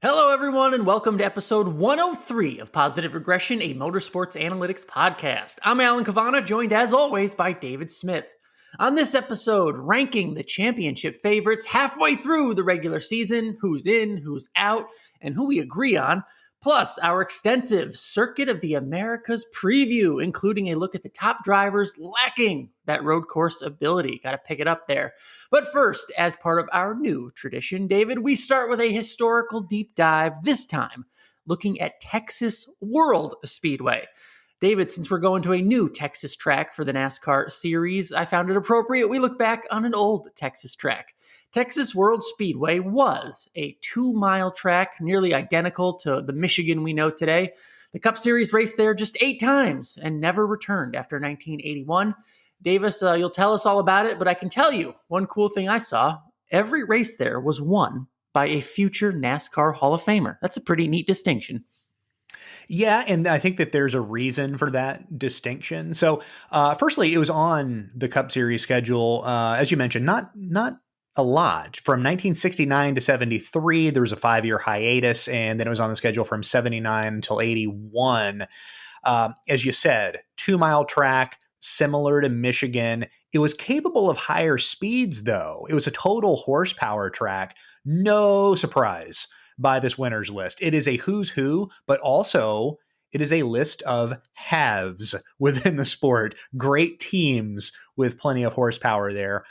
Hello, everyone, and welcome to episode 103 of Positive Regression, a motorsports analytics podcast. I'm Alan Cavanna, joined as always by David Smith. On this episode, ranking the championship favorites halfway through the regular season, who's in, who's out, and who we agree on, plus our extensive Circuit of the Americas preview, including a look at the top drivers lacking that road course ability. Got to pick it up there. But first, as part of our new tradition, David, we start with a historical deep dive, this time looking at Texas World Speedway. David, since we're going to a new Texas track for the NASCAR series, I found it appropriate we look back on an old Texas track. Texas World Speedway was a 2-mile track, nearly identical to the Michigan we know today. The Cup Series raced there just 8 times and never returned after 1981. Davis, you'll tell us all about it, but I can tell you one cool thing I saw. Every race there was won by a future NASCAR Hall of Famer. That's a pretty neat distinction. Yeah, and I think that there's a reason for that distinction. So, firstly, it was on the Cup Series schedule, as you mentioned, not a lot. From 1969 to 73, there was a 5-year hiatus, and then it was on the schedule from 79 until 81. As you said, 2-mile track, similar to Michigan. It was capable of higher speeds, though. It was a total horsepower track. No surprise by this winner's list. It is a who's who, but also it is a list of haves within the sport. Great teams with plenty of horsepower there.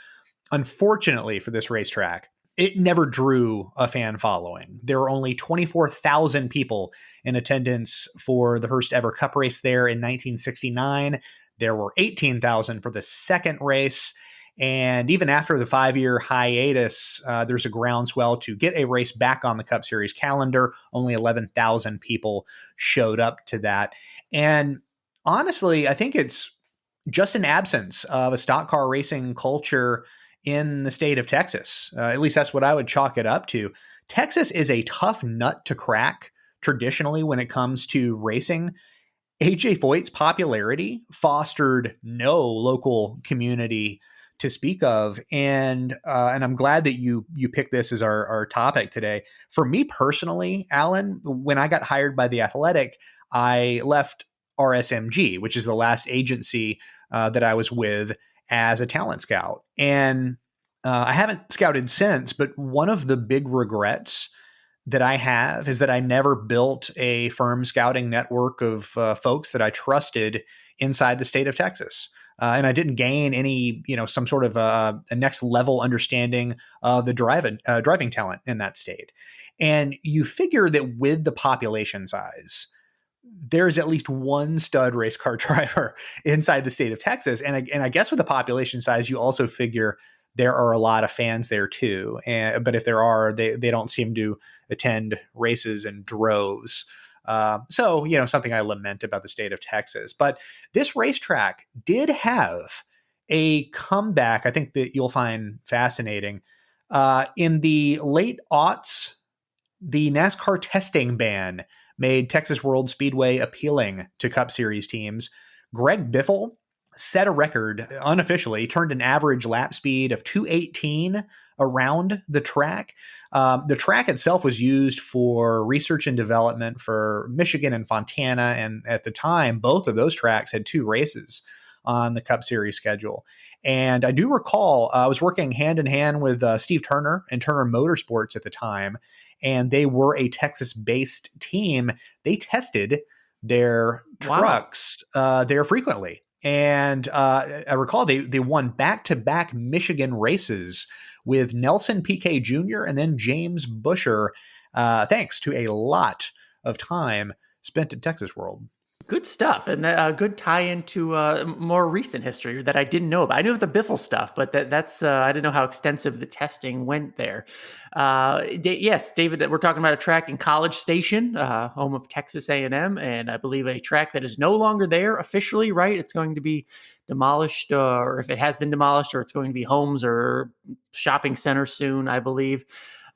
Unfortunately for this racetrack, it never drew a fan following. There were only 24,000 people in attendance for the first ever Cup race there in 1969. There were 18,000 for the second race. And even after the 5-year hiatus, there's a groundswell to get a race back on the Cup Series calendar. Only 11,000 people showed up to that. And honestly, I think it's just an absence of a stock car racing culture in the state of Texas. At least that's what I would chalk it up to. Texas is a tough nut to crack traditionally when it comes to racing. AJ Foyt's popularity fostered no local community to speak of, and I'm glad that you picked this as our topic today. For me personally, Alan, when I got hired by The Athletic, I left RSMG, which is the last agency that I was with as a talent scout, and I haven't scouted since. But one of the big regrets that I have is that I never built a firm scouting network of folks that I trusted inside the state of Texas. And I didn't gain any, some sort of a next level understanding of the driving talent in that state. And you figure that with the population size, there's at least one stud race car driver inside the state of Texas. And I guess with the population size, you also figure there are a lot of fans there too. But if there are, they don't seem to attend races in droves. So, something I lament about the state of Texas. But this racetrack did have a comeback I think that you'll find fascinating. In the late aughts, the NASCAR testing ban made Texas World Speedway appealing to Cup Series teams. Greg Biffle set a record unofficially, turned an average lap speed of 218 around the track. The track itself was used for research and development for Michigan and Fontana. And at the time, both of those tracks had 2 races on the Cup Series schedule. And I do recall I was working hand in hand with Steve Turner and Turner Motorsports at the time, and they were a Texas-based team. They tested their trucks there frequently. And I recall they won back-to-back Michigan races with Nelson Piquet Jr. and then James Buescher, thanks to a lot of time spent at Texas World. Good stuff, and a good tie into more recent history that I didn't know about. I knew of the Biffle stuff, but that's I didn't know how extensive the testing went there. Yes, David, we're talking about a track in College Station, home of Texas A&M, and I believe a track that is no longer there officially, right? It's going to be demolished, or if it has been demolished, or it's going to be homes or shopping centers soon, I believe.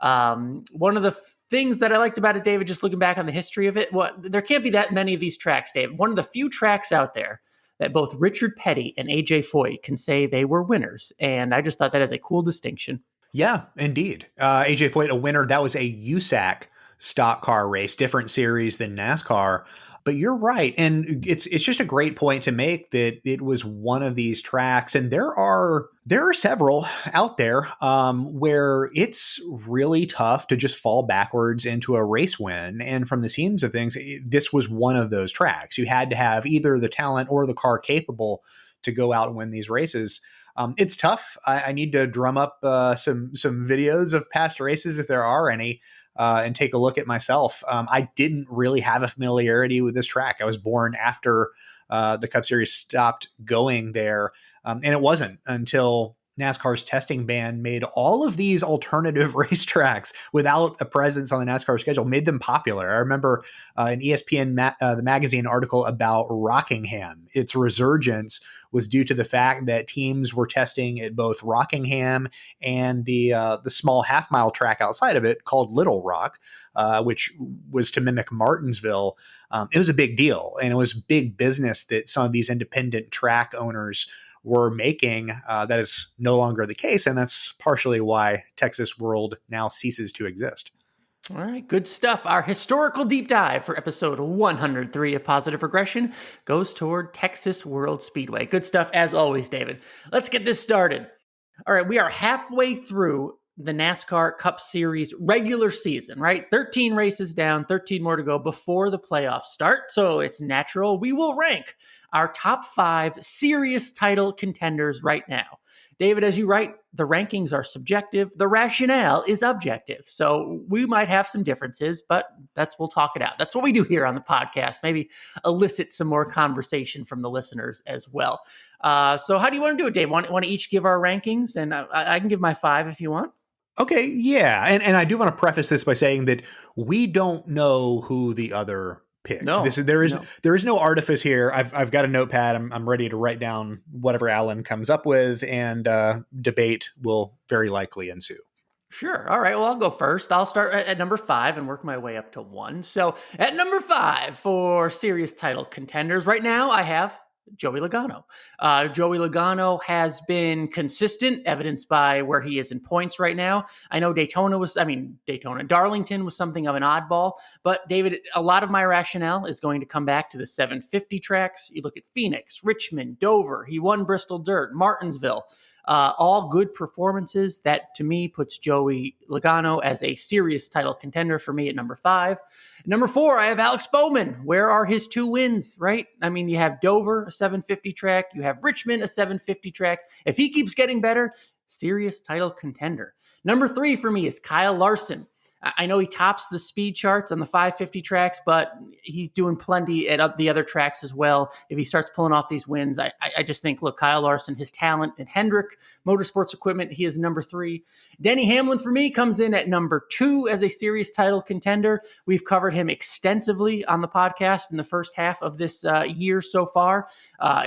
One of the things that I liked about it, David, just looking back on the history of it, there can't be that many of these tracks, David. One of the few tracks out there that both Richard Petty and AJ Foyt can say they were winners. And I just thought that is a cool distinction. Yeah, indeed. AJ Foyt, a winner. That was a USAC stock car race, different series than NASCAR. But you're right. And it's just a great point to make that it was one of these tracks. And there are several out there where it's really tough to just fall backwards into a race win. And from the seams of things, this was one of those tracks. You had to have either the talent or the car capable to go out and win these races. It's tough. I need to drum up some videos of past races if there are any. And take a look at myself. I didn't really have a familiarity with this track. I was born after the Cup Series stopped going there. And it wasn't until NASCAR's testing ban made all of these alternative racetracks without a presence on the NASCAR schedule, made them popular. I remember an ESPN the magazine article about Rockingham. Its resurgence was due to the fact that teams were testing at both Rockingham and the small half-mile track outside of it called Little Rock, which was to mimic Martinsville. It was a big deal, and it was big business that some of these independent track owners were making. That is no longer the case, and that's partially why Texas World now ceases to exist. All right, good stuff. Our historical deep dive for episode 103 of Positive Regression goes toward Texas World Speedway. Good stuff as always, David. Let's get this started. All right, we are halfway through the NASCAR Cup Series regular season, right? 13 races down, 13 more to go before the playoffs start. So it's natural we will rank our top 5 series title contenders right now. David, as you write, the rankings are subjective. The rationale is objective. So we might have some differences, but we'll talk it out. That's what we do here on the podcast. Maybe elicit some more conversation from the listeners as well. So how do you want to do it, Dave? Want to each give our rankings? And I can give my 5 if you want. Okay, yeah. And I do want to preface this by saying that we don't know who the other picked. There is no artifice here. I've got a notepad. I'm ready to write down whatever Alan comes up with, and debate will very likely ensue. Sure. All right. Well, I'll go first. I'll start at number 5 and work my way up to 1. So at number 5 for series title contenders right now, I have Joey Logano. Joey Logano has been consistent, evidenced by where he is in points right now. I know Darlington was something of an oddball, but David, a lot of my rationale is going to come back to the 750 tracks. You look at Phoenix, Richmond, Dover. He won Bristol Dirt, Martinsville. All good performances. That, to me, puts Joey Logano as a serious title contender for me at number 5. Number 4, I have Alex Bowman. Where are his 2 wins, right? I mean, you have Dover, a 750 track. You have Richmond, a 750 track. If he keeps getting better, serious title contender. Number 3 for me is Kyle Larson. I know he tops the speed charts on the 550 tracks, but he's doing plenty at the other tracks as well. If he starts pulling off these wins, I just think, look, Kyle Larson, his talent, and Hendrick Motorsports Equipment, he is number 3. Denny Hamlin, for me, comes in at number 2 as a series title contender. We've covered him extensively on the podcast in the first half of this year so far.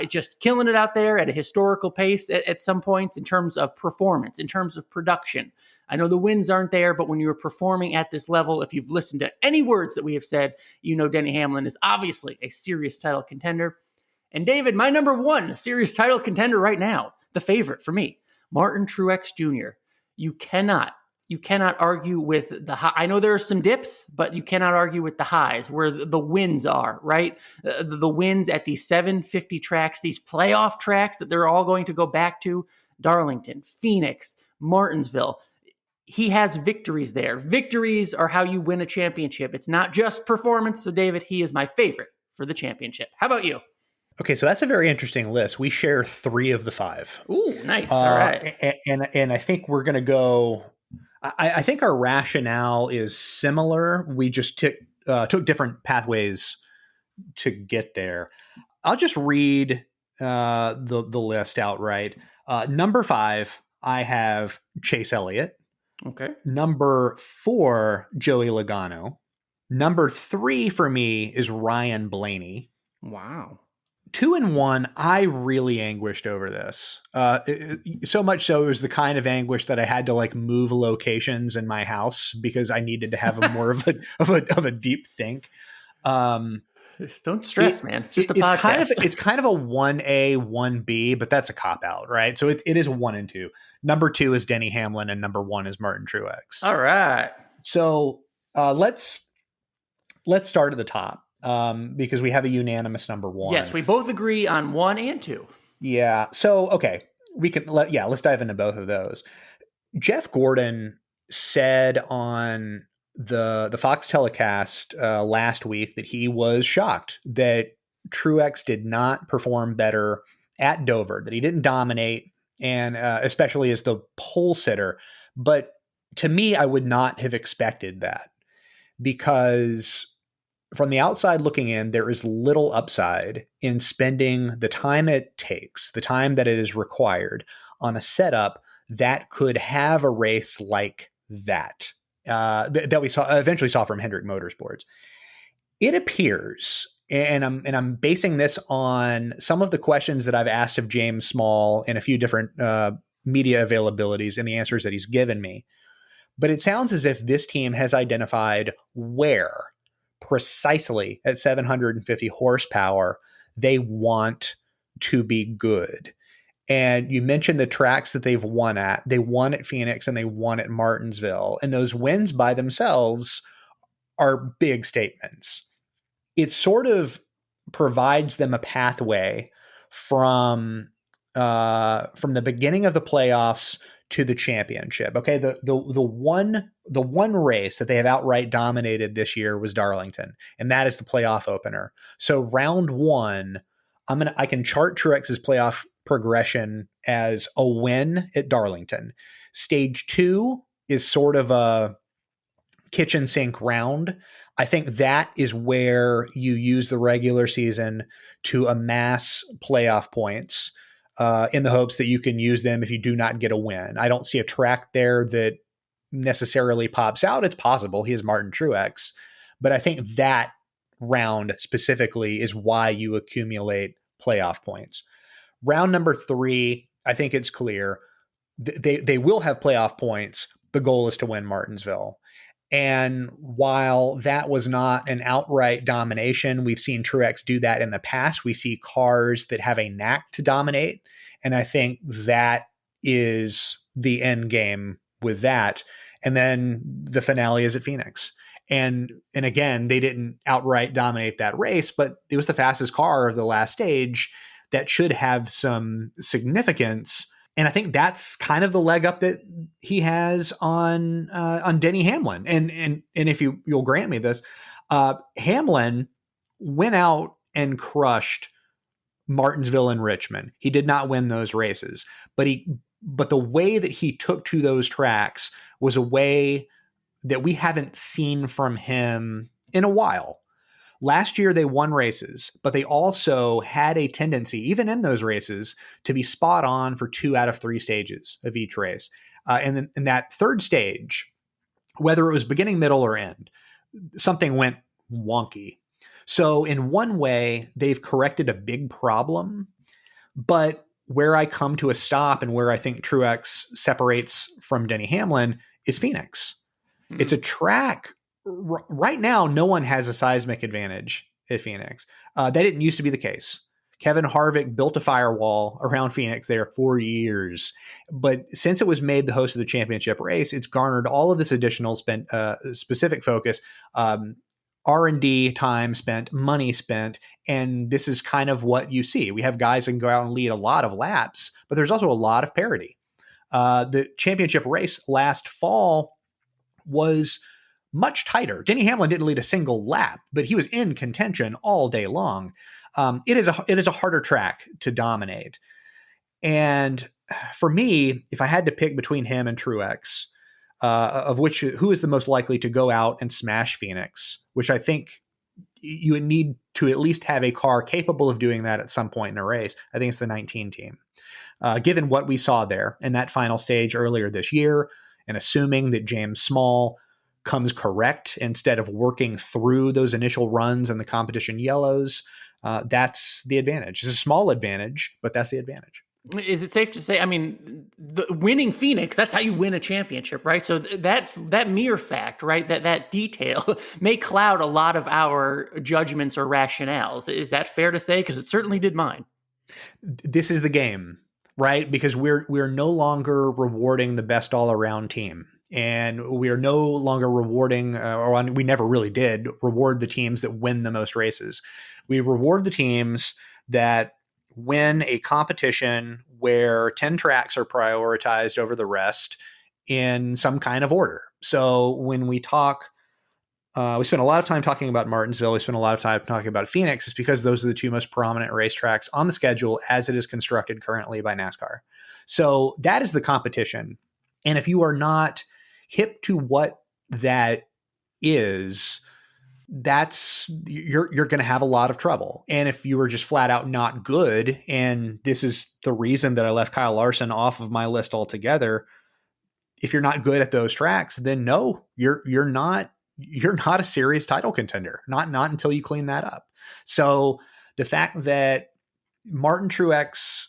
Just killing it out there at a historical pace at some points in terms of performance, in terms of production. I know the wins aren't there, but when you're performing at this level, if you've listened to any words that we have said, you know Denny Hamlin is obviously a serious title contender. And David, my number 1 serious title contender right now, the favorite for me, Martin Truex Jr. You cannot argue with the high. I know there are some dips, but you cannot argue with the highs where the wins are, right? The wins at these 750 tracks, these playoff tracks that they're all going to go back to, Darlington, Phoenix, Martinsville. He has victories there. Victories are how you win a championship. It's not just performance. So, David, he is my favorite for the championship. How about you? Okay, so that's a very interesting list. We share 3 of the 5. Ooh, nice. All right. And I think we're going to go. I think our rationale is similar. We just took different pathways to get there. I'll just read the list outright. Number 5, I have Chase Elliott. Okay. Number 4, Joey Logano. Number 3 for me is Ryan Blaney. Wow. 2 and 1, I really anguished over this. So much so it was the kind of anguish that I had to move locations in my house because I needed to have a more of a deep think. Don't stress, man. It's just a podcast. It's kind of a 1A, 1B, but that's a cop-out, right? So it is 1 and 2. Number 2 is Denny Hamlin, and number 1 is Martin Truex. All right. So let's let's start at the top because we have a unanimous number one. Yes, we both agree on 1 and 2. Yeah. So, okay, let's dive into both of those. Jeff Gordon said on the Fox telecast last week that he was shocked that Truex did not perform better at Dover, that he didn't dominate, and especially as the pole sitter. But to me, I would not have expected that because from the outside looking in, there is little upside in spending the time it takes, the time that it is required on a setup that could have a race like that that we eventually saw from Hendrick Motorsports. It appears, and I'm basing this on some of the questions that I've asked of James Small in a few different media availabilities and the answers that he's given me. But it sounds as if this team has identified where precisely at 750 horsepower they want to be good. And you mentioned the tracks that they've won at. They won at Phoenix and they won at Martinsville. And those wins by themselves are big statements. It sort of provides them a pathway from the beginning of the playoffs to the championship. Okay, the one race that they have outright dominated this year was Darlington, and that is the playoff opener. So round one, I can chart Truex's playoff progression as a win at Darlington. Stage 2 is sort of a kitchen sink round. I think that is where you use the regular season to amass playoff points in the hopes that you can use them if you do not get a win. I don't see a track there that necessarily pops out. It's possible. He is Martin Truex. But I think that round specifically is why you accumulate playoff points. Round number 3, I think it's clear. They will have playoff points. The goal is to win Martinsville. And while that was not an outright domination, we've seen Truex do that in the past. We see cars that have a knack to dominate. And I think that is the end game with that. And then the finale is at Phoenix. And again, they didn't outright dominate that race, but it was the fastest car of the last stage that should have some significance. And I think that's kind of the leg up that he has on Denny Hamlin. And if you'll grant me this, Hamlin went out and crushed Martinsville and Richmond. He did not win those races, but the way that he took to those tracks was a way that we haven't seen from him in a while. Last year, they won races, but they also had a tendency, even in those races, to be spot on for 2 out of 3 stages of each race. And then in that third stage, whether it was beginning, middle, or end, something went wonky. So in one way, they've corrected a big problem, but where I come to a stop and where I think Truex separates from Denny Hamlin is Phoenix. Mm-hmm. It's a track. Right now, no one has a seismic advantage at Phoenix. That didn't used to be the case. Kevin Harvick built a firewall around Phoenix there for years. But since it was made the host of the championship race, it's garnered all of this additional specific focus, R&D time spent, money spent, and this is kind of what you see. We have guys that can go out and lead a lot of laps, but there's also a lot of parity. The championship race last fall was much tighter. Denny Hamlin didn't lead a single lap, but he was in contention all day long. It is a harder track to dominate. And for me, if I had to pick between him and Truex, who is the most likely to go out and smash Phoenix, which I think you would need to at least have a car capable of doing that at some point in a race. I think it's the 19 team. Given what we saw there in that final stage earlier this year, and assuming that James Small comes correct instead of working through those initial runs and the competition yellows, that's the advantage. It's a small advantage, but that's the advantage. Is it safe to say, I mean, winning Phoenix, that's how you win a championship, right? So that mere fact, right, that detail may cloud a lot of our judgments or rationales. Is that fair to say? Because it certainly did mine. This is the game, right? Because we're no longer rewarding the best all-around team. And we are no longer rewarding, or we never really did reward the teams that win the most races. We reward the teams that win a competition where 10 tracks are prioritized over the rest in some kind of order. So when we talk, we spent a lot of time talking about Martinsville. We spent a lot of time talking about Phoenix. It's because those are the two most prominent racetracks on the schedule as it is constructed currently by NASCAR. So that is the competition. And if you are not hip to what that is, you're going to have a lot of trouble. And if you were just flat out not good, and this is the reason that I left Kyle Larson off of my list altogether, if you're not good at those tracks, then no, you're not a serious title contender. Not until you clean that up. So the fact that Martin Truex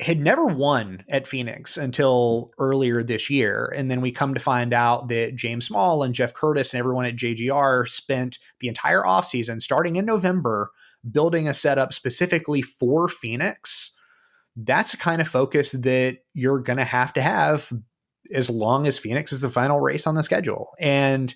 had never won at Phoenix until earlier this year. And then we come to find out that James Small and Jeff Curtis and everyone at JGR spent the entire offseason, starting in November, building a setup specifically for Phoenix. That's a kind of focus that you're going to have as long as Phoenix is the final race on the schedule. And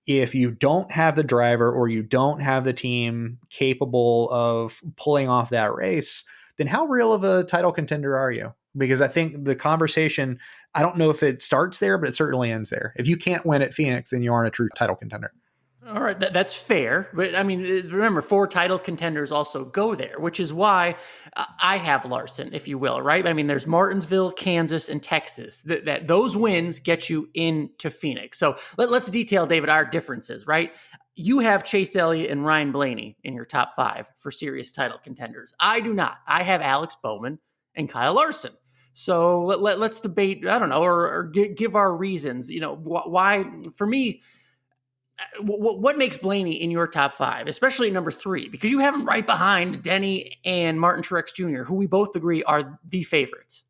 if you don't have the driver or you don't have the team capable of pulling off that race, then how real of a title contender are you? Because I think the conversation, I don't know if it starts there, but it certainly ends there. If you can't win at Phoenix, then you aren't a true title contender. All right, that's fair. But I mean, remember, 4 title contenders also go there, which is why I have Larson, if you will, right? I mean, there's Martinsville, Kansas, and Texas. That those wins get you into Phoenix. So let's detail, David, our differences, right? You have Chase Elliott and Ryan Blaney in your top 5 for serious title contenders. I do not. I have Alex Bowman and Kyle Larson. So let's debate, I don't know, or give our reasons. You know, why, for me, what makes Blaney in your top 5, especially number 3, because you have him right behind Denny and Martin Truex Jr., who we both agree are the favorites.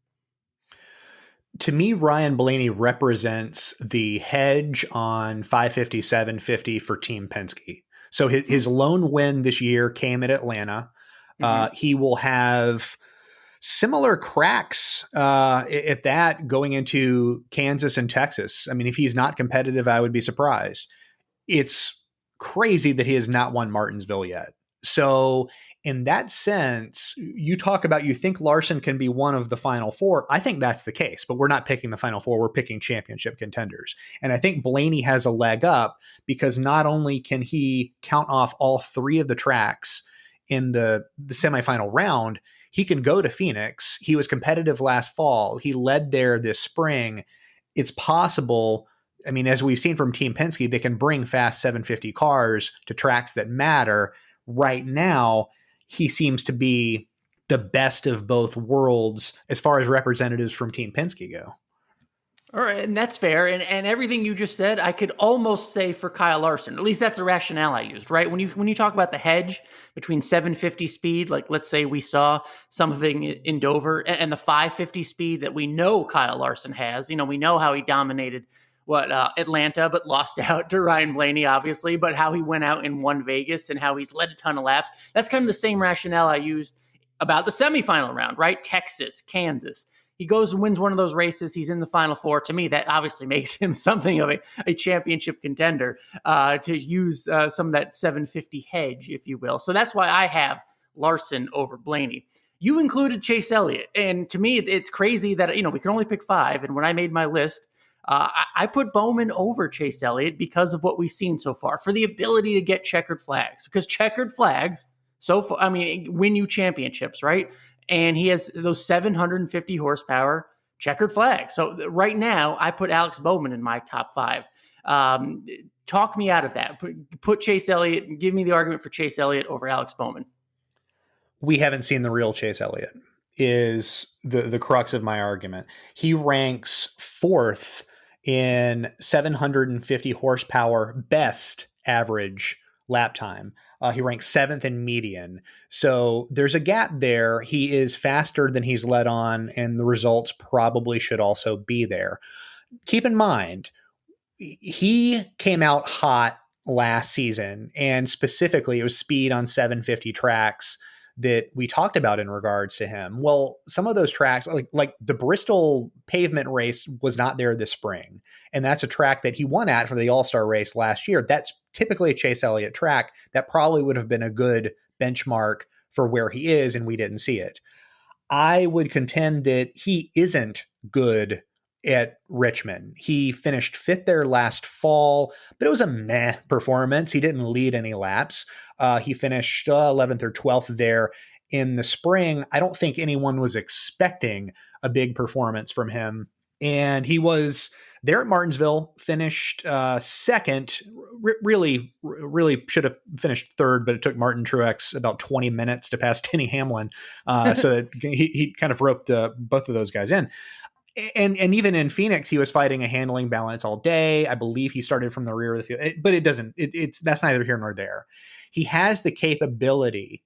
To me, Ryan Blaney represents the hedge on 550, 750 for Team Penske. So his lone win this year came at Atlanta. He will have similar cracks at that going into Kansas and Texas. I mean, if he's not competitive, I would be surprised. It's crazy that he has not won Martinsville yet. So in that sense, you talk about, you think Larson can be one of the final 4. I think that's the case, but we're not picking the final 4. We're picking championship contenders. And I think Blaney has a leg up because not only can he count off all 3 of the tracks in the semifinal round, he can go to Phoenix. He was competitive last fall. He led there this spring. It's possible. I mean, as we've seen from Team Penske, they can bring fast 750 cars to tracks that matter. Right now, he seems to be the best of both worlds as far as representatives from Team Penske go. All right, and that's fair. And everything you just said, I could almost say for Kyle Larson. At least that's the rationale I used, right? When you talk about the hedge between 750 speed, like let's say we saw something in Dover, and the 550 speed that we know Kyle Larson has. You know, we know how he dominated Atlanta, but lost out to Ryan Blaney, obviously, but how he went out and won Vegas and how he's led a ton of laps. That's kind of the same rationale I used about the semifinal round, right? Texas, Kansas. He goes and wins one of those races. He's in the final 4. To me, that obviously makes him something of a championship contender to use some of that 750 hedge, if you will. So that's why I have Larson over Blaney. You included Chase Elliott. And to me, it's crazy that, you know, we can only pick 5. And when I made my list, I put Bowman over Chase Elliott because of what we've seen so far, for the ability to get checkered flags. Because checkered flags, win you championships, right? And he has those 750 horsepower checkered flags. So right now, I put Alex Bowman in my top 5. Talk me out of that. Put Chase Elliott, give me the argument for Chase Elliott over Alex Bowman. We haven't seen the real Chase Elliott, is the crux of my argument. He ranks 4th in 750 horsepower best average lap time. He ranks 7th in median. So there's a gap there. He is faster than he's led on, and the results probably should also be there. Keep in mind, he came out hot last season, and specifically it was speed on 750 tracks that we talked about in regards to him. Well, some of those tracks, like the Bristol pavement race was not there this spring. And that's a track that he won at for the All-Star race last year. That's typically a Chase Elliott track. That probably would have been a good benchmark for where he is, and we didn't see it. I would contend that he isn't good at Richmond. He finished fifth there last fall, but it was a meh performance. He didn't lead any laps. He finished 11th or 12th there in the spring. I don't think anyone was expecting a big performance from him. And he was there at Martinsville, finished second, really should have finished third, but it took Martin Truex about 20 minutes to pass Denny Hamlin. So he kind of roped both of those guys in. And even in Phoenix, he was fighting a handling balance all day. I believe he started from the rear of the field, but that's neither here nor there. He has the capability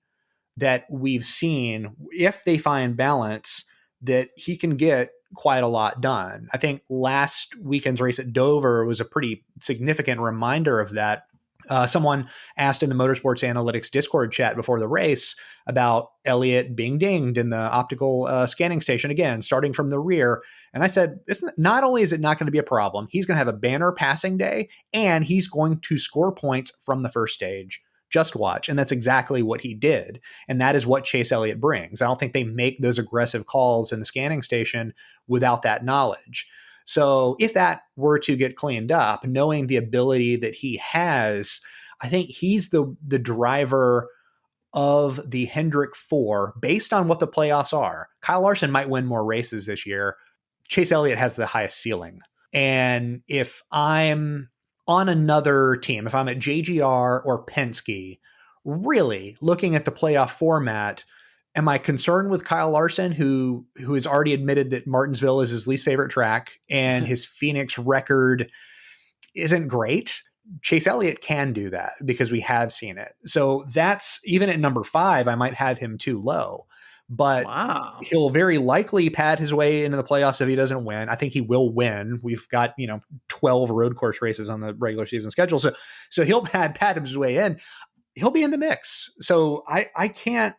that we've seen, if they find balance, that he can get quite a lot done. I think last weekend's race at Dover was a pretty significant reminder of that. Someone asked in the Motorsports Analytics Discord chat before the race about Elliott being dinged in the optical scanning station, again, starting from the rear. And I said, not only is it not going to be a problem, he's going to have a banner passing day, and he's going to score points from the first stage. Just watch. And that's exactly what he did. And that is what Chase Elliott brings. I don't think they make those aggressive calls in the scanning station without that knowledge. So if that were to get cleaned up, knowing the ability that he has, I think he's the driver of the Hendrick 4 based on what the playoffs are. Kyle Larson might win more races this year. Chase Elliott has the highest ceiling. And if I'm on another team, if I'm at JGR or Penske, really looking at the playoff format, am I concerned with Kyle Larson, who has already admitted that Martinsville is his least favorite track and his Phoenix record isn't great? Chase Elliott can do that because we have seen it. So that's, even at number 5, I might have him too low. But wow, he'll very likely pad his way into the playoffs if he doesn't win. I think he will win. We've got 12 road course races on the regular season schedule, so he'll pad his way in. He'll be in the mix. So I can't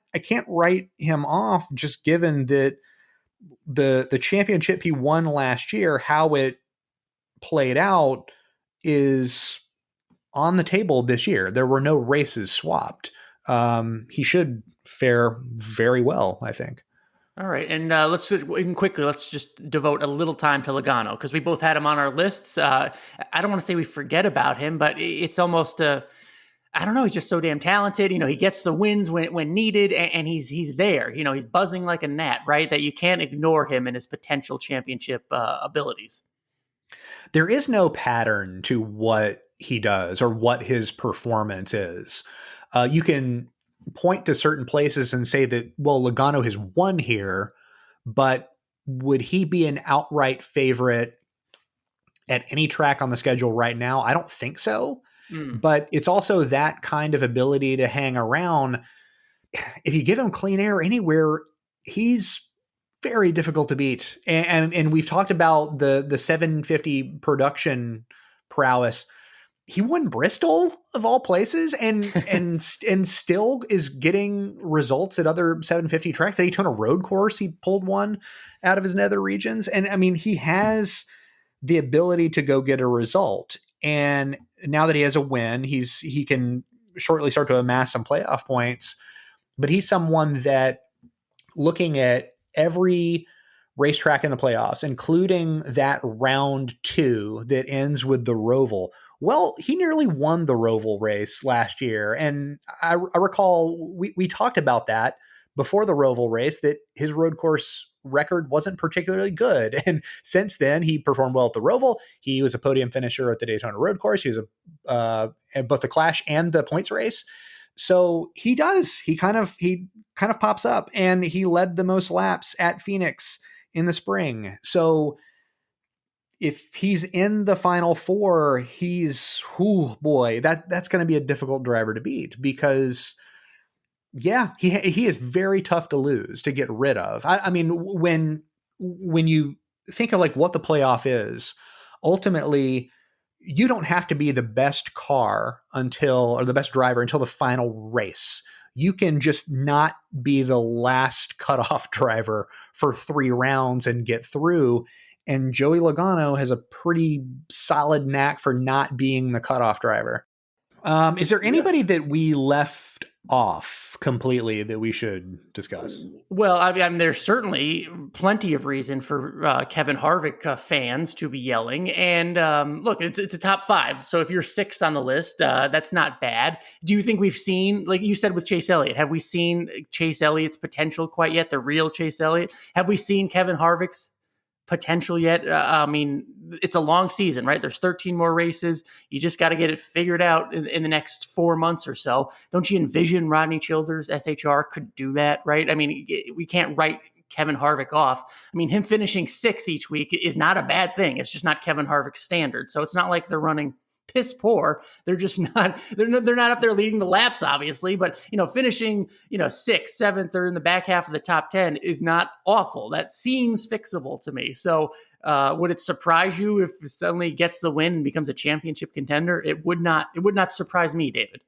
write him off, just given that the championship he won last year, how it played out, is on the table this year. There were no races swapped. He should fare very well, I think. all right, and let's just devote a little time to Logano, because we both had him on our lists. I don't want to say we forget about him, but it's almost I don't know. He's just so damn talented. He gets the wins when needed, and he's there. He's buzzing like a gnat, right? That you can't ignore him and his potential championship abilities. There is no pattern to what he does or what his performance is. You can point to certain places and say that, well, Logano has won here, but would he be an outright favorite at any track on the schedule right now? I don't think so. But it's also that kind of ability to hang around. If you give him clean air anywhere, he's very difficult to beat. And we've talked about the 750 production prowess. He won Bristol of all places, and still is getting results at other 750 tracks. That he took a road course, he pulled one out of his nether regions. And I mean, he has the ability to go get a result. And now that he has a win, he can shortly start to amass some playoff points. But he's someone that, looking at every racetrack in the playoffs, including that round 2 that ends with the Roval, well, he nearly won the Roval race last year. And I recall we talked about that before the Roval race, that his road course record wasn't particularly good. And since then, he performed well at the Roval. He was a podium finisher at the Daytona road course. He was at both the Clash and the points race. So he kind of pops up, and he led the most laps at Phoenix in the spring. So if he's in the final 4, that's going to be a difficult driver to beat, because yeah, he is very tough to lose, to get rid of. I mean, when you think of like what the playoff is, ultimately, you don't have to be the best car or the best driver until the final race. you can just not be the last cutoff driver for 3 rounds and get through. And Joey Logano has a pretty solid knack for not being the cutoff driver. Is there anybody that we left off completely that we should discuss? Well, I mean, there's certainly plenty of reason for Kevin Harvick fans to be yelling. And look, it's a top 5. So if you're 6th on the list, that's not bad. Do you think we've seen, like you said with Chase Elliott, have we seen Chase Elliott's potential quite yet? The real Chase Elliott? Have we seen Kevin Harvick's potential yet? I mean, it's a long season, right? There's 13 more races. You just got to get it figured out in the next 4 months or so. Don't you envision Rodney Childers, SHR, could do that, right? I mean, we can't write Kevin Harvick off. I mean, him finishing 6th each week is not a bad thing. It's just not Kevin Harvick's standard. So it's not like they're running piss poor. They're just not, they're not up there leading the laps, obviously, but finishing, 6th, 7th, or in the back half of the top 10 is not awful. That seems fixable to me. So would it surprise you if suddenly gets the win and becomes a championship contender? It would not surprise me, David.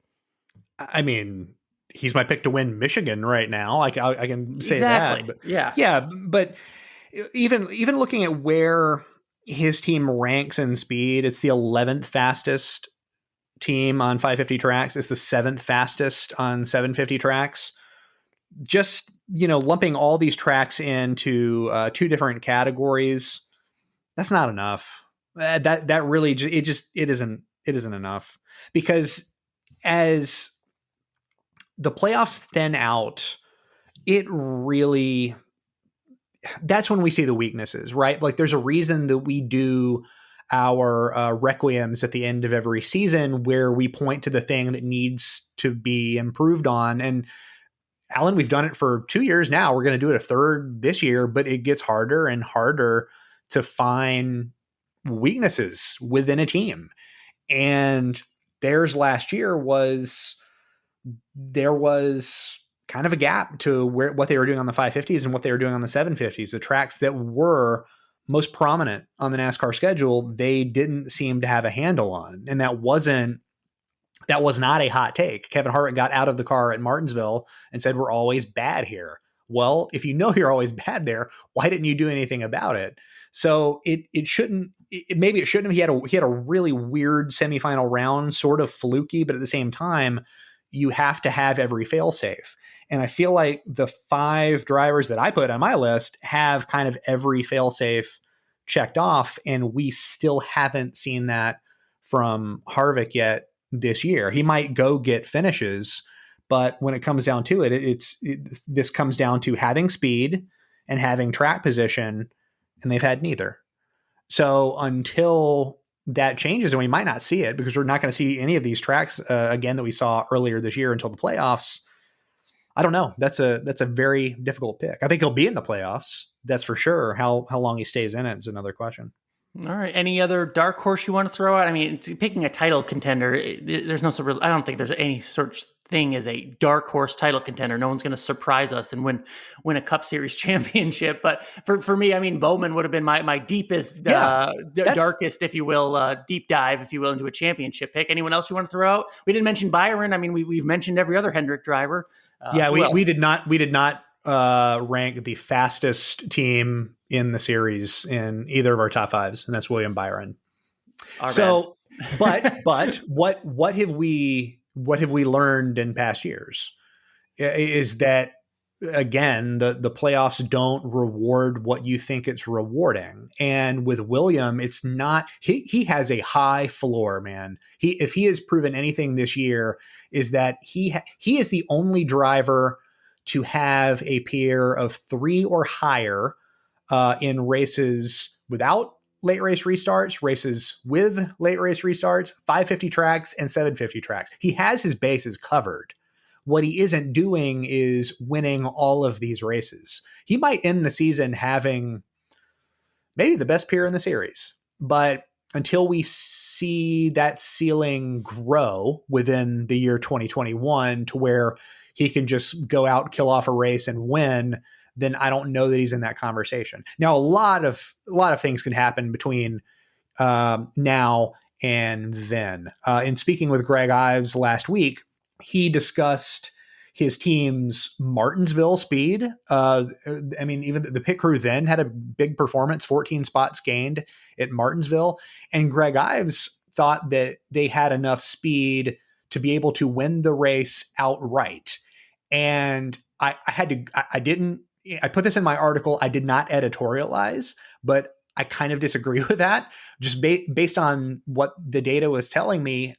I mean, he's my pick to win Michigan right now. I can say exactly. that. But yeah. But even looking at where his team ranks in speed, it's the 11th fastest team on 550 tracks. It's the 7th fastest on 750 tracks. Just, lumping all these tracks into 2 different categories, that's not enough. That really it isn't enough, because as the playoffs thin out, that's when we see the weaknesses, right? Like, there's a reason that we do our requiems at the end of every season, where we point to the thing that needs to be improved on. And Alan, we've done it for 2 years now. We're going to do it a third this year, but it gets harder and harder to find weaknesses within a team. And theirs last year there was kind of a gap to what they were doing on the 550s and what they were doing on the 750s. The tracks that were most prominent on the NASCAR schedule, they didn't seem to have a handle on. And that was not a hot take. Kevin Harvick got out of the car at Martinsville and said, "We're always bad here." Well, if you know you're always bad there, why didn't you do anything about it? So it shouldn't have. He had a really weird semifinal round, sort of fluky, but at the same time, you have to have every failsafe. And I feel like the 5 drivers that I put on my list have kind of every failsafe checked off, and we still haven't seen that from Harvick yet this year. He might go get finishes, but when it comes down to it, this comes down to having speed and having track position, and they've had neither. So until that changes, and we might not see it, because we're not going to see any of these tracks again that we saw earlier this year until the playoffs. I don't know. That's a very difficult pick. I think he'll be in the playoffs. That's for sure. How long he stays in it is another question. All right. Any other dark horse you want to throw out? I mean, picking a title contender, there's no I don't think there's any such thing as a dark horse title contender. No one's going to surprise us and win a Cup Series championship. But for me, I mean, Bowman would have been my deepest, darkest, if you will, deep dive, if you will, into a championship pick. Anyone else you want to throw out? We didn't mention Byron. I mean, we've mentioned every other Hendrick driver. We did not rank the fastest team in the series in either of our top 5s, and that's William Byron. But what have we learned in past years is that, again, the playoffs don't reward what you think it's rewarding. And with William, it's not, he has a high floor, man. If he has proven anything this year, is that he is the only driver to have a pair of 3 or higher in races without late race restarts, races with late race restarts, 550 tracks, and 750 tracks. He has his bases covered. What he isn't doing is winning all of these races. He might end the season having maybe the best pair in the series, but until we see that ceiling grow within the year 2021 to where he can just go out, kill off a race and win, then I don't know that he's in that conversation. Now, a lot of things can happen between now and then. In speaking with Greg Ives last week, he discussed his team's Martinsville speed. I mean, even the pit crew then had a big performance, 14 spots gained at Martinsville. And Greg Ives thought that they had enough speed to be able to win the race outright. And I put this in my article. I did not editorialize, but I kind of disagree with that. Just based on what the data was telling me.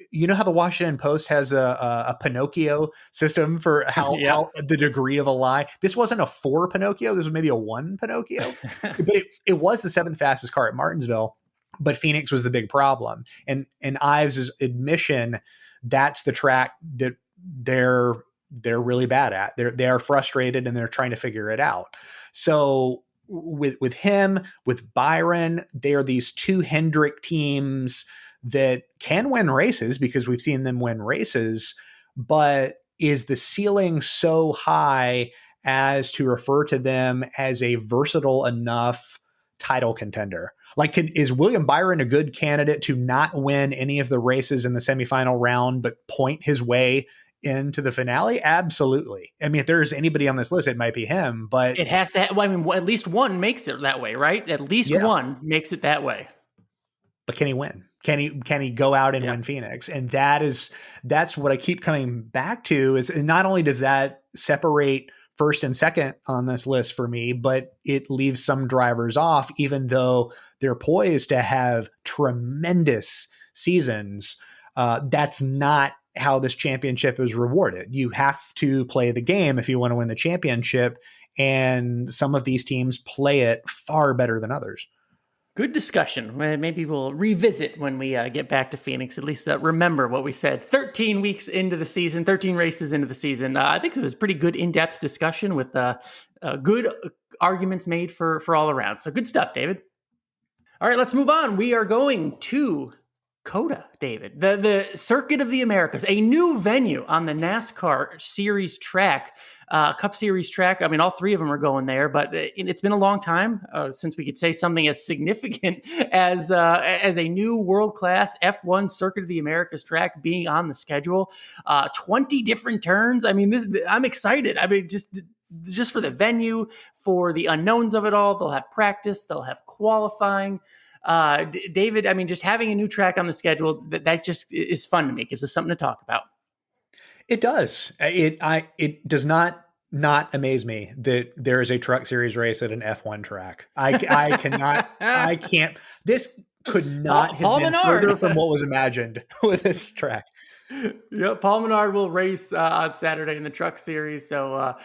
You know how the Washington Post has a Pinocchio system for how the degree of a lie? This wasn't a 4 Pinocchio. This was maybe a 1 Pinocchio. But it was the 7th fastest car at Martinsville, but Phoenix was the big problem. And Ives' admission, that's the track that they're really bad at. They are frustrated and they're trying to figure it out. So with him, with Byron, they are these 2 Hendrick teams that can win races because we've seen them win races, but is the ceiling so high as to refer to them as a versatile enough title contender? Like, is William Byron a good candidate to not win any of the races in the semifinal round, but point his way into the finale? Absolutely. I mean, if there's anybody on this list, it might be him, but it has to. I mean, at least one makes it that way, right? At least one makes it that way. But can he win? Can he go out and win Phoenix? And that's what I keep coming back to, is not only does that separate first and second on this list for me, but it leaves some drivers off, even though they're poised to have tremendous seasons. That's not how this championship is rewarded. You have to play the game if you want to win the championship. And some of these teams play it far better than others. Good discussion. Maybe we'll revisit when we get back to Phoenix. At least remember what we said 13 weeks into the season, 13 races into the season. I think it was a pretty good in-depth discussion with good arguments made for all around. So good stuff, David. All right, let's move on. We are going to COTA, David, the Circuit of the Americas, a new venue on the NASCAR Series track. Cup Series track. I mean, all 3 of them are going there, but it's been a long time since we could say something as significant as a new world-class F1 Circuit of the Americas track being on the schedule. 20 different turns. I mean, I'm excited. I mean, just for the venue, for the unknowns of it all. They'll have practice. They'll have qualifying. David, I mean, just having a new track on the schedule, that just is fun to me. It gives us something to talk about. It does. It does not amaze me that there is a Truck Series race at an F1 track. I cannot. I can't. This could not have been further from what was imagined with this track. Yep, Paul Menard will race on Saturday in the Truck Series. So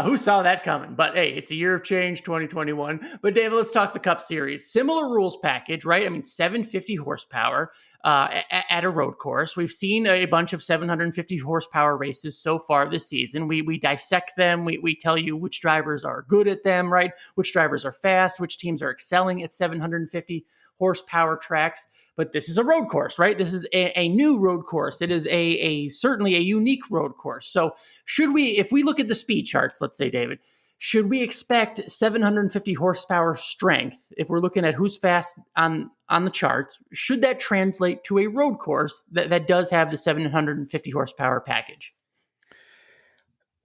who saw that coming? But hey, it's a year of change, 2021. But David, let's talk the Cup Series. Similar rules package, right? I mean, 750 horsepower at a road course. We've seen a bunch of 750 horsepower races so far this season. We dissect them. We tell you which drivers are good at them, right? Which drivers are fast, which teams are excelling at 750 horsepower tracks. But this is a road course, right? This is a new road course. It is certainly a unique road course. So if we look at the speed charts, let's say, David, should we expect 750 horsepower strength if we're looking at who's fast on the charts? Should that translate to a road course that does have the 750 horsepower package?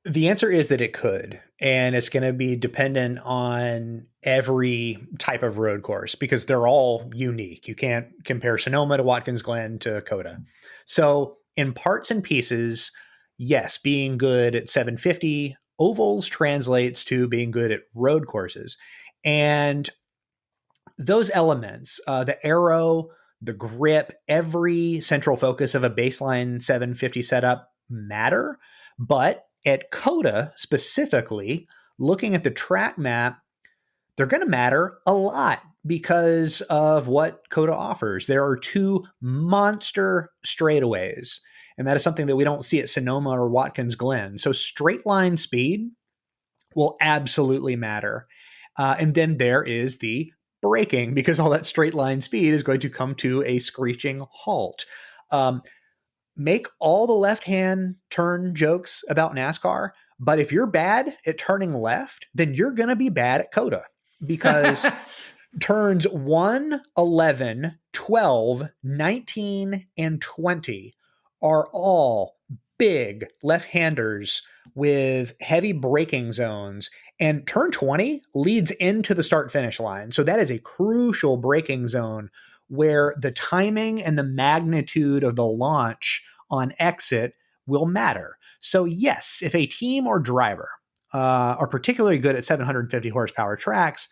The answer is that it could, and it's going to be dependent on every type of road course because they're all unique. You can't compare Sonoma to Watkins Glen to COTA. So in parts and pieces, yes, being good at 750 ovals translates to being good at road courses. And those elements, the aero, the grip, every central focus of a baseline 750 setup matter, but at COTA specifically, looking at the track map, they're going to matter a lot because of what COTA offers. There are 2 monster straightaways, and that is something that we don't see at Sonoma or Watkins Glen. So straight line speed will absolutely matter. And then there is the braking, because all that straight line speed is going to come to a screeching halt. Make all the left-hand turn jokes about NASCAR, but if you're bad at turning left, then you're going to be bad at COTA because turns 1, 11, 12, 19, and 20 are all big left-handers with heavy braking zones, and turn 20 leads into the start-finish line. So that is a crucial braking zone where the timing and the magnitude of the launch on exit will matter. So yes, if a team or driver are particularly good at 750 horsepower tracks,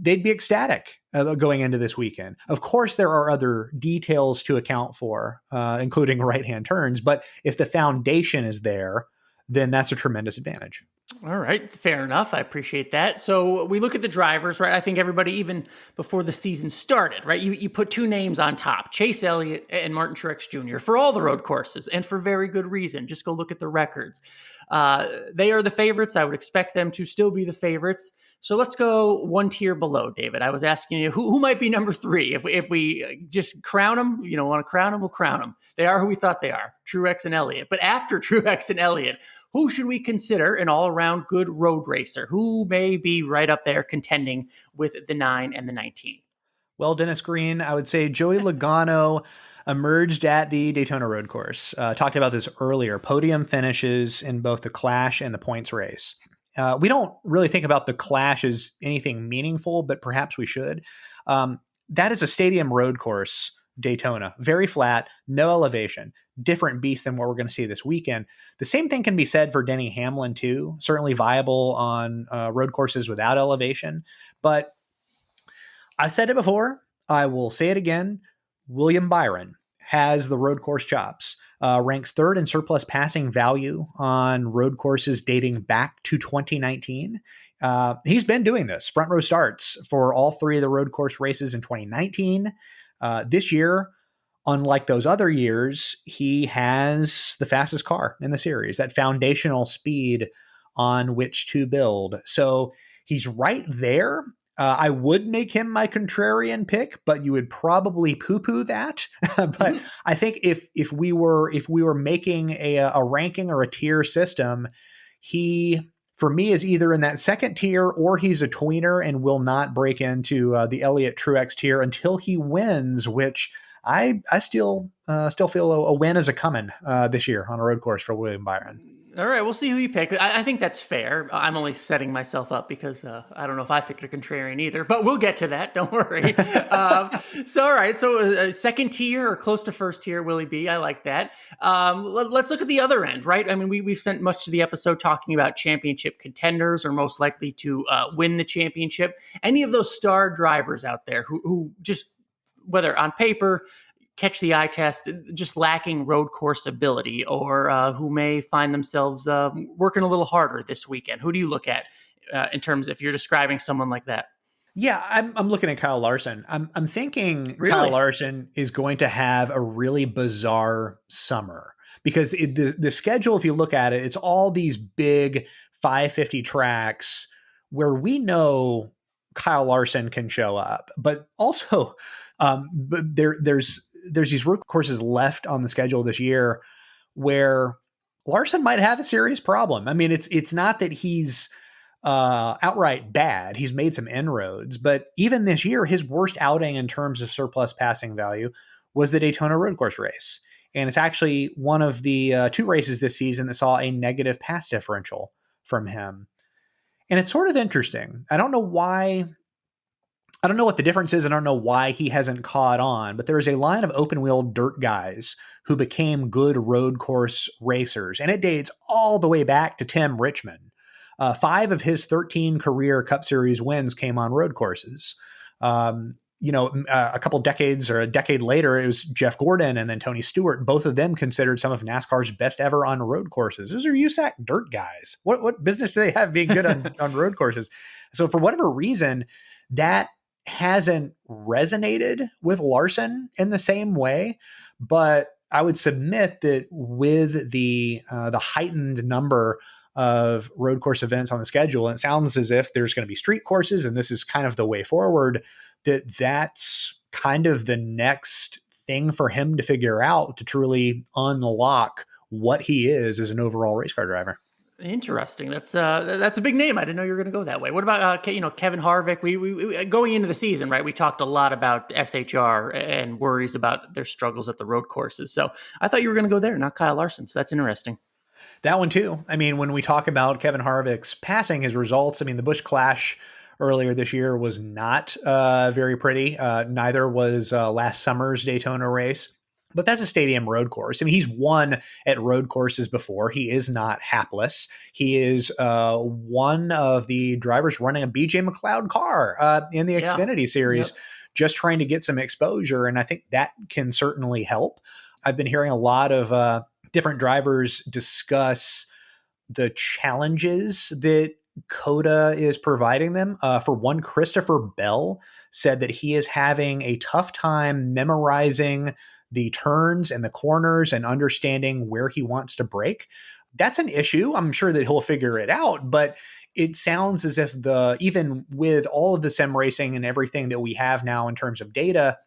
they'd be ecstatic going into this weekend. Of course, there are other details to account for, including right-hand turns, but if the foundation is there, then that's a tremendous advantage. All right, fair enough. I appreciate that. So we look at the drivers, right? I think everybody, even before the season started, right? You put two names on top, Chase Elliott and Martin Truex Jr. for all the road courses, and for very good reason. Just go look at the records. They are the favorites. I would expect them to still be the favorites. So let's go one tier below, David. I was asking you who might be number three. If we just crown them, want to crown them, we'll crown them. They are who we thought they are, Truex and Elliott. But after Truex and Elliott, who should we consider an all-around good road racer? Who may be right up there contending with the 9 and the 19? Well, Dennis Green, I would say Joey Logano emerged at the Daytona Road Course. Talked about this earlier. Podium finishes in both the Clash and the points race. We don't really think about the Clash as anything meaningful, but perhaps we should. That is a stadium road course, Daytona. Very flat, no elevation. Different beast than what we're going to see this weekend. The same thing can be said for Denny Hamlin, too. Certainly viable on road courses without elevation. But I've said it before. I will say it again. William Byron has the road course chops. Ranks third in surplus passing value on road courses dating back to 2019. He's been doing this, front row starts for all three of the road course races in 2019. This year, unlike those other years, he has the fastest car in the series, that foundational speed on which to build. So he's right there. I would make him my contrarian pick, but you would probably poo-poo that. But I think if we were making a ranking or a tier system, he, for me, is either in that second tier or he's a tweener and will not break into the Elliott Truex tier until he wins, which I still feel a win is a coming this year on a road course for William Byron. All right, we'll see who you pick. I think that's fair. I'm only setting myself up because I don't know if I picked a contrarian either, but we'll get to that. Don't worry. All right. So second tier or close to first tier, Willie B. I like that. Let's look at the other end, right? I mean, we spent much of the episode talking about championship contenders or most likely to win the championship. Any of those star drivers out there who just, whether on paper, catch the eye test, just lacking road course ability, or who may find themselves working a little harder this weekend. Who do you look at in terms if you're describing someone like that? Yeah, I'm looking at Kyle Larson. I'm thinking Really? Kyle Larson is going to have a really bizarre summer because the schedule, if you look at it, it's all these big 550 tracks where we know Kyle Larson can show up, but also but there's these road courses left on the schedule this year where Larson might have a serious problem. I mean, it's not that he's outright bad. He's made some inroads, but even this year, his worst outing in terms of surplus passing value was the Daytona road course race. And it's actually one of the two races this season that saw a negative pass differential from him. And it's sort of interesting. I don't know why. I don't know what the difference is. I don't know why he hasn't caught on, but there is a line of open wheel dirt guys who became good road course racers. And it dates all the way back to Tim Richmond. 5 of his 13 career Cup Series wins came on road courses. A couple decades or a decade later, it was Jeff Gordon and then Tony Stewart. Both of them considered some of NASCAR's best ever on road courses. Those are USAC dirt guys. What business do they have being good on road courses? So for whatever reason, that hasn't resonated with Larson in the same way, but I would submit that with the heightened number of road course events on the schedule, and it sounds as if there's going to be street courses, and this is kind of the way forward, that's kind of the next thing for him to figure out to truly unlock what he is as an overall race car driver. Interesting. That's a big name. I didn't know you were going to go that way. What about Kevin Harvick? We going into the season, right? We talked a lot about SHR and worries about their struggles at the road courses. So I thought you were going to go there, not Kyle Larson. So that's interesting. That one too. I mean, when we talk about Kevin Harvick's passing, his results, I mean, the Busch Clash earlier this year was not very pretty. Neither was last summer's Daytona race. But that's a stadium road course. I mean, he's won at road courses before. He is not hapless. He is one of the drivers running a BJ McLeod car in the Xfinity Series, just trying to get some exposure. And I think that can certainly help. I've been hearing a lot of different drivers discuss the challenges that COTA is providing them. For one, Christopher Bell said that he is having a tough time memorizing the turns and the corners and understanding where he wants to brake. That's an issue. I'm sure that he'll figure it out, but it sounds as if even with all of the sim racing and everything that we have now in terms of data,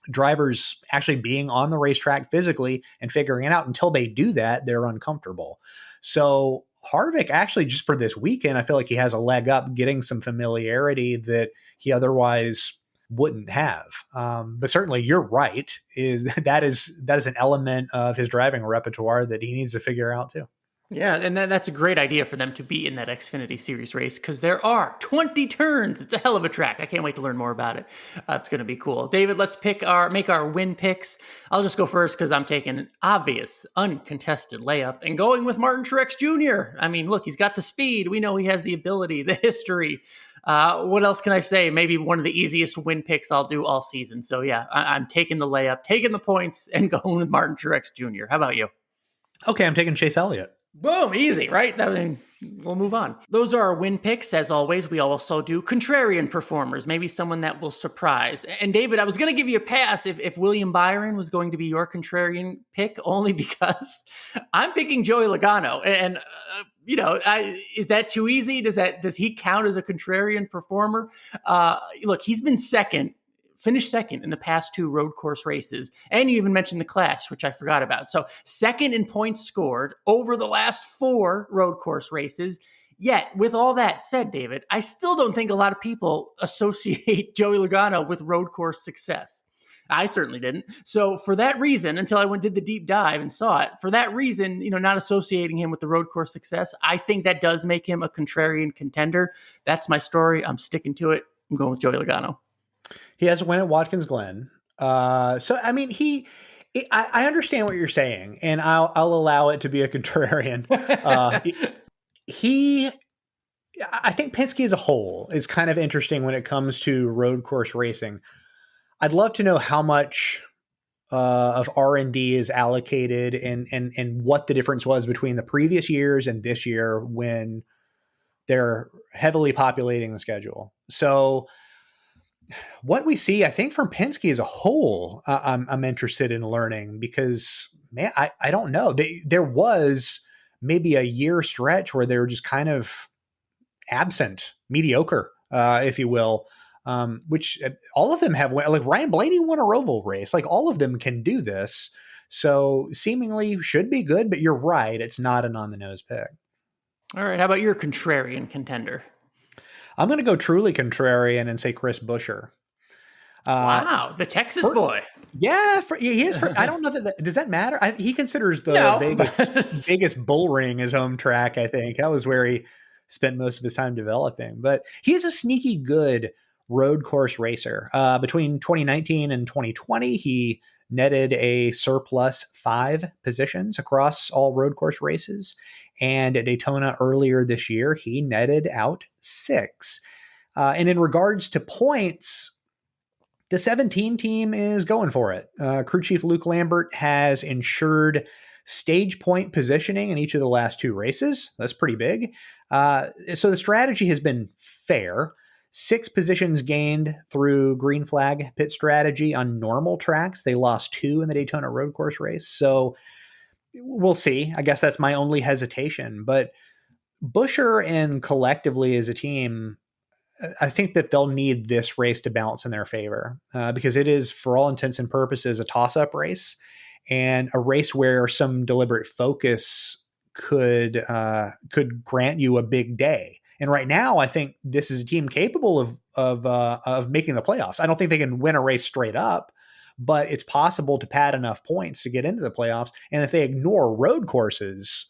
drivers actually being on the racetrack physically and figuring it out, until they do that, they're uncomfortable. So Harvick actually, just for this weekend, I feel like he has a leg up getting some familiarity that he otherwise wouldn't have. But certainly you're right, that is an element of his driving repertoire that he needs to figure out too. Yeah, and that's a great idea for them to be in that Xfinity Series race, because there are 20 turns. It's a hell of a track. I can't wait to learn more about it. It's going to be cool. David, let's make our win picks. I'll just go first because I'm taking an obvious, uncontested layup and going with Martin Truex Jr. I mean, look, he's got the speed. We know he has the ability, the history. What else can I say? Maybe one of the easiest win picks I'll do all season. So yeah, I'm taking the layup, taking the points, and going with Martin Truex Jr. How about you? Okay, I'm taking Chase Elliott. Boom, easy, right? I mean, we'll move on. Those are our win picks. As always, we also do contrarian performers, maybe someone that will surprise. And David, I was going to give you a pass if William Byron was going to be your contrarian pick, only because I'm picking Joey Logano. And, is that too easy? Does he count as a contrarian performer? Look, he's been finished second in the past 2 road course races. And you even mentioned the Clash, which I forgot about. So second in points scored over the last 4 road course races. Yet, with all that said, David, I still don't think a lot of people associate Joey Logano with road course success. I certainly didn't. So for that reason, until I did the deep dive and saw it, for that reason, not associating him with the road course success, I think that does make him a contrarian contender. That's my story. I'm sticking to it. I'm going with Joey Logano. He has a win at Watkins Glen. So, I mean, I understand what you're saying, and I'll allow it to be a contrarian. I think Penske as a whole is kind of interesting when it comes to road course racing. I'd love to know how much of R&D is allocated and what the difference was between the previous years and this year when they're heavily populating the schedule. So what we see, I think, from Penske as a whole, I'm interested in learning because, man, I don't know. There was maybe a year stretch where they were just kind of absent, mediocre, if you will, which all of them have. Like Ryan Blaney won a Roval race. Like all of them can do this. So seemingly should be good, but you're right. It's not an on-the-nose pick. All right. How about your contrarian contender? I'm going to go truly contrarian and say Chris Buescher. Wow, the Texas boy. Yeah, he is. I don't know does that matter? He considers the Vegas bull ring his home track. I think that was where he spent most of his time developing. But he is a sneaky good road course racer. Between 2019 and 2020, he netted a surplus 5 positions across all road course races. And at Daytona earlier this year, he netted out 6. And in regards to points, the 17 team is going for it. Crew chief Luke Lambert has ensured stage point positioning in each of the last 2 races. That's pretty big. So the strategy has been fair. 6 positions gained through green flag pit strategy on normal tracks. They lost 2 in the Daytona road course race. So we'll see. I guess that's my only hesitation. But Buescher and collectively as a team, I think that they'll need this race to balance in their favor because it is, for all intents and purposes, a toss-up race and a race where some deliberate focus could grant you a big day. And right now, I think this is a team capable of making the playoffs. I don't think they can win a race straight up, but it's possible to pad enough points to get into the playoffs. And if they ignore road courses,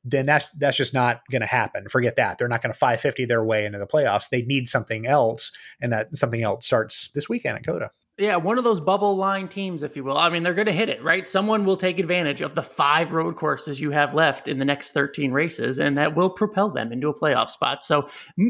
then that's just not going to happen. Forget that. They're not going to 550 their way into the playoffs. They need something else, and that something else starts this weekend at COTA. Yeah, one of those bubble line teams, if you will. I mean, they're going to hit it, right? Someone will take advantage of the 5 road courses you have left in the next 13 races, and that will propel them into a playoff spot. So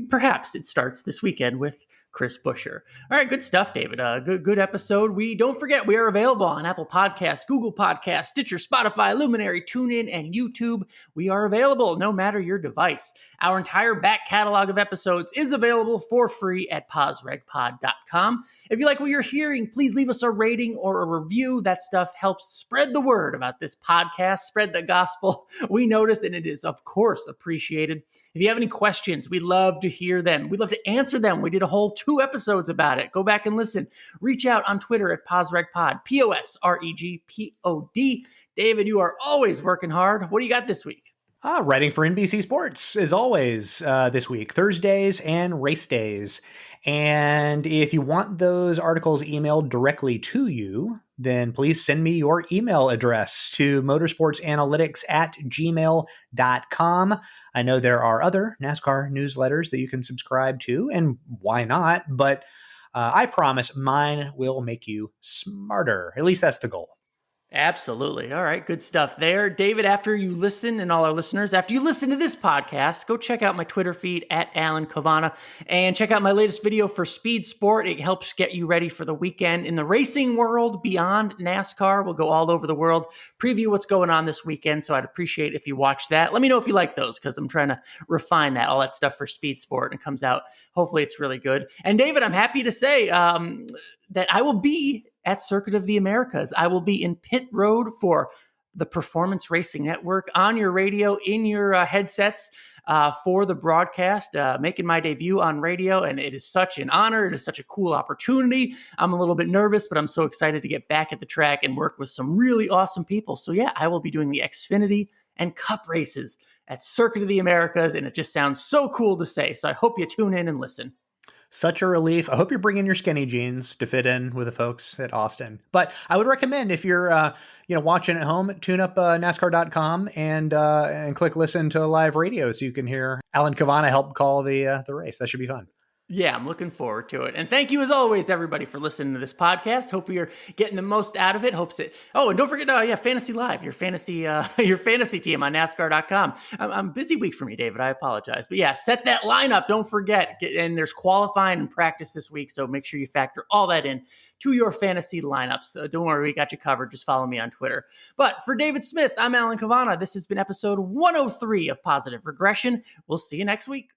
perhaps it starts this weekend with Chris Buescher. All right, good stuff, David. Good episode. We don't forget we are available on Apple Podcasts, Google Podcasts, Stitcher, Spotify, Luminary, TuneIn, and YouTube. We are available no matter your device. Our entire back catalog of episodes is available for free at pausregpod.com. If you like what you're hearing, please leave us a rating or a review. That stuff helps spread the word about this podcast, spread the gospel. We noticed, and it is, of course, appreciated. If you have any questions, we'd love to hear them. We'd love to answer them. We did a whole 2 episodes about it. Go back and listen. Reach out on Twitter at PausRegPod, POSREGPOD. David, you are always working hard. What do you got this week? Writing for NBC Sports, as always, this week, Thursdays and race days. And if you want those articles emailed directly to you, then please send me your email address to motorsportsanalytics@gmail.com. I know there are other NASCAR newsletters that you can subscribe to, and why not? But I promise mine will make you smarter. At least that's the goal. Absolutely. All right. Good stuff there. David, after you listen, and all our listeners, after you listen to this podcast, go check out my Twitter feed at Alan Cavanna and check out my latest video for Speed Sport. It helps get you ready for the weekend in the racing world beyond NASCAR. We'll go all over the world, preview what's going on this weekend. So I'd appreciate if you watch that. Let me know if you like those, because I'm trying to refine all that stuff for Speed Sport, and it comes out. Hopefully it's really good. And David, I'm happy to say that I will be at Circuit of the Americas. I will be in pit road for the Performance Racing Network on your radio, in your headsets for the broadcast, making my debut on radio. And it is such an honor. It is such a cool opportunity. I'm a little bit nervous, but I'm so excited to get back at the track and work with some really awesome people. So yeah, I will be doing the Xfinity and Cup races at Circuit of the Americas. And it just sounds so cool to say. So I hope you tune in and listen. Such a relief. I hope you're bringing your skinny jeans to fit in with the folks at Austin. But I would recommend, if you're watching at home, tune up NASCAR.com and click listen to live radio so you can hear Alan Cavanna help call the race. That should be fun. Yeah, I'm looking forward to it. And thank you, as always, everybody, for listening to this podcast. Hope you're getting the most out of it. Oh, and don't forget, Fantasy Live, your fantasy team on NASCAR.com. I'm busy week for me, David. I apologize. But yeah, set that lineup. Don't forget. And there's qualifying and practice this week, so make sure you factor all that in to your fantasy lineups. Don't worry, we got you covered. Just follow me on Twitter. But for David Smith, I'm Alan Cavanna. This has been episode 103 of Positive Regression. We'll see you next week.